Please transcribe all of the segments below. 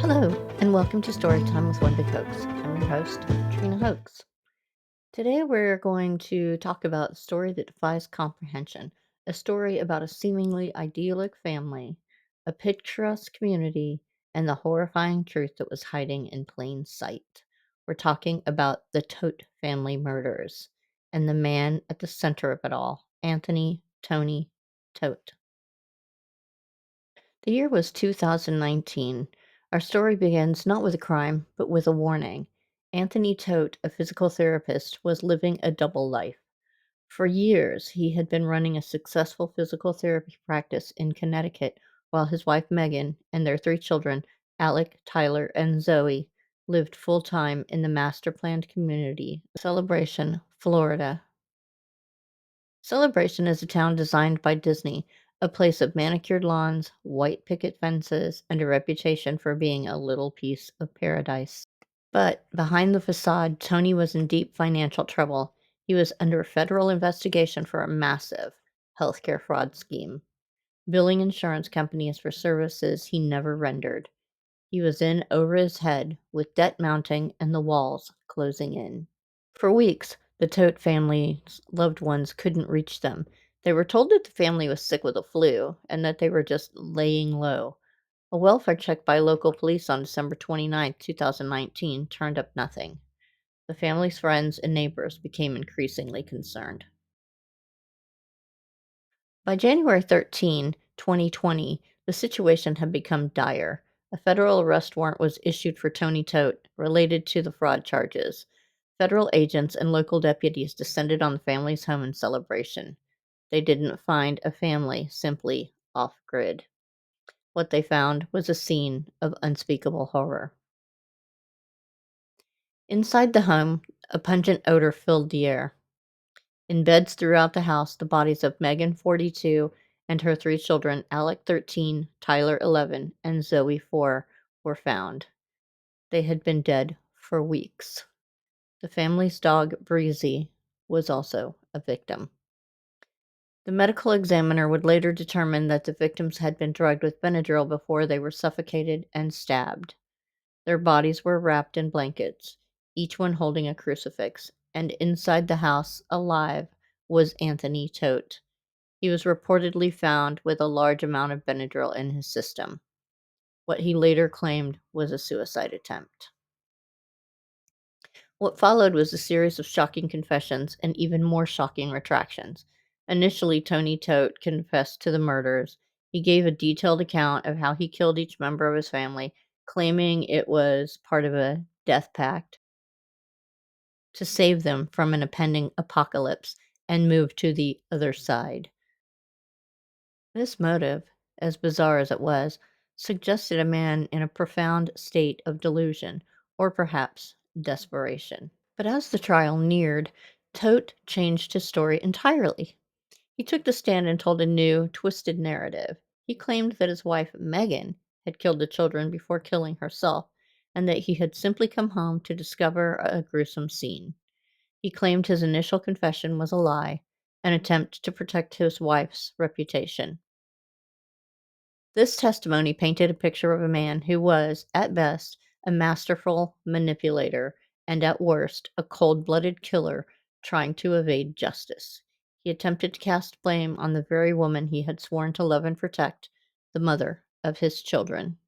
Hello, and welcome to Storytime with One Big Hoax. I'm your host, Trina Hoax. Today we're going to talk about a story that defies comprehension, a story about a seemingly idyllic family, a picturesque community, and the horrifying truth that was hiding in plain sight. We're talking about the Todt family murders and the man at the center of it all, Anthony Tony Todt. The year was 2019. Our story begins not with a crime, but with a warning. Anthony Todt, a physical therapist, was living a double life. For years, he had been running a successful physical therapy practice in Connecticut while his wife Megan and their three children, Alec, Tyler, and Zoe, lived full time in the master planned community of Celebration, Florida. Celebration is a town designed by Disney, a place of manicured lawns, white picket fences, and a reputation for being a little piece of paradise. But behind the facade, Tony was in deep financial trouble. He was under federal investigation for a massive healthcare fraud scheme, billing insurance companies for services he never rendered. He was in over his head, with debt mounting and the walls closing in. For weeks, the Todt family's loved ones couldn't reach them. They were told that the family was sick with a flu and that they were just laying low. A welfare check by local police on December 29, 2019, turned up nothing. The family's friends and neighbors became increasingly concerned. By January 13, 2020, the situation had become dire. A federal arrest warrant was issued for Tony Todt related to the fraud charges. Federal agents and local deputies descended on the family's home in Celebration. They didn't find a family simply off grid. What they found was a scene of unspeakable horror. Inside the home, a pungent odor filled the air. In beds throughout the house, the bodies of Megan, 42, and her three children, Alec, 13, Tyler, 11, and Zoe, 4, were found. They had been dead for weeks. The family's dog, Breezy, was also a victim. The medical examiner would later determine that the victims had been drugged with Benadryl before they were suffocated and stabbed. Their bodies were wrapped in blankets, each one holding a crucifix, and inside the house, alive, was Anthony Todt. He was reportedly found with a large amount of Benadryl in his system. What he later claimed was a suicide attempt. What followed was a series of shocking confessions and even more shocking retractions. Initially, Tony Todt confessed to the murders. He gave a detailed account of how he killed each member of his family, claiming it was part of a death pact to save them from an impending apocalypse and move to the other side. This motive, as bizarre as it was, suggested a man in a profound state of delusion, or perhaps desperation. But as the trial neared, Todt changed his story entirely. He took the stand and told a new, twisted narrative. He claimed that his wife, Megan, had killed the children before killing herself, and that he had simply come home to discover a gruesome scene. He claimed his initial confession was a lie, an attempt to protect his wife's reputation. This testimony painted a picture of a man who was, at best, a masterful manipulator and, at worst, a cold blooded killer trying to evade justice. He attempted to cast blame on the very woman he had sworn to love and protect, the mother of his children.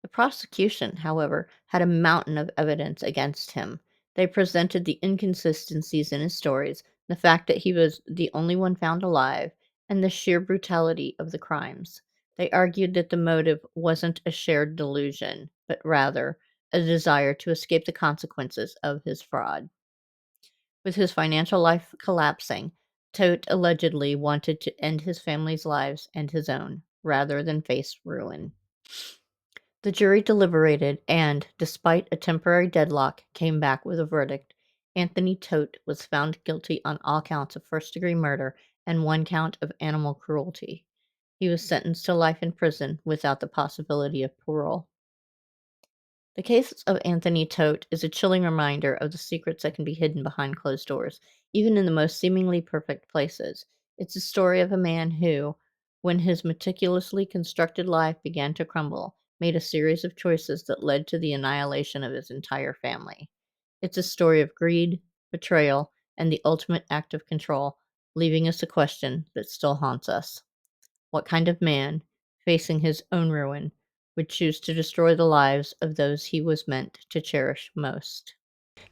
The prosecution, however, had a mountain of evidence against him. They presented the inconsistencies in his stories, the fact that he was the only one found alive, and the sheer brutality of the crimes. They argued that the motive wasn't a shared delusion, but rather a desire to escape the consequences of his fraud. With his financial life collapsing, Todt allegedly wanted to end his family's lives and his own, rather than face ruin. The jury deliberated and, despite a temporary deadlock, came back with a verdict. Anthony Todt was found guilty on all counts of first-degree murder and one count of animal cruelty. He was sentenced to life in prison without the possibility of parole. The case of Anthony Todt is a chilling reminder of the secrets that can be hidden behind closed doors, even in the most seemingly perfect places. It's a story of a man who, when his meticulously constructed life began to crumble, made a series of choices that led to the annihilation of his entire family. It's a story of greed, betrayal, and the ultimate act of control, leaving us a question that still haunts us. What kind of man, facing his own ruin, would choose to destroy the lives of those he was meant to cherish most?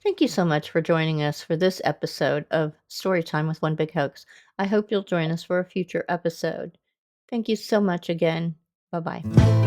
Thank you so much for joining us for this episode of Storytime with One Big Hoax. I hope you'll join us for a future episode. Thank you so much again. Bye bye.